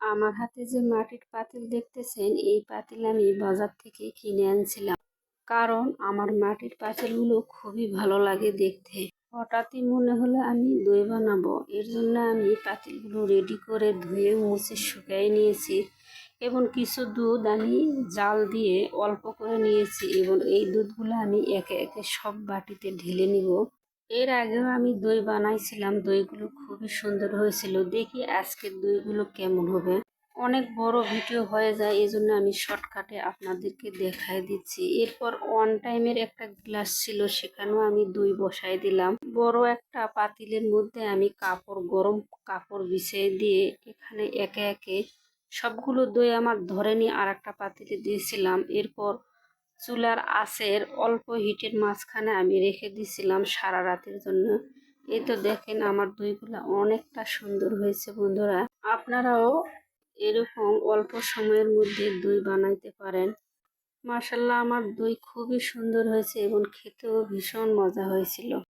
আমার হাতে যে মাটির পাতিল দেখতেছেন, এই পাতিল আমি বাজার থেকে কিনে আনছিলাম। কারণ আমার মাটির পাতিলগুলো খুবই ভালো লাগে দেখতে। হঠাৎই মনে হলো আমি দই বানাবো, এর জন্য আমি পাতিলগুলো রেডি করে ধুয়ে মুছে শুকিয়ে নিয়েছি এবং কিছু দুধ আমি জাল দিয়ে অল্প করে নিয়েছি এবং এই দুধগুলো আমি একে একে সব বাটিতে ঢেলে নিব। এর আগেও আমি দই বানাইছিলাম, দইগুলো খুবই সুন্দর হয়েছিল। দেখি আজকের দইগুলো কেমন হবে। অনেক বড় ভিডিও হয়ে যায়, এই জন্য আমি শর্টকাটে আপনাদেরকে দেখাই দিচ্ছি। এরপর ওয়ান টাইমের একটা গ্লাস ছিল, সেখানেও আমি দই বসাই দিলাম। বড় একটা পাতিলের মধ্যে আমি গরম কাপড় বিছিয়ে দিয়ে এখানে একে একে সবগুলো দই আমার ধরে নিয়ে আর একটা পাতিলে দিয়েছিলাম। এরপর চুলার আঁচের অল্প হিটের মাঝখানে আমি রেখে দিয়েছিলাম সারা রাতের জন্য। এই তো দেখেন আমার দইগুলো অনেকটা সুন্দর হয়েছে বন্ধুরা। আপনারাও এরকম অল্প সময়ের মধ্যে দই বানাইতে পারেন। মাশাআল্লাহ, আমার দই খুবই সুন্দর হয়েছে এবং খেতেও ভীষণ মজা হয়েছিল।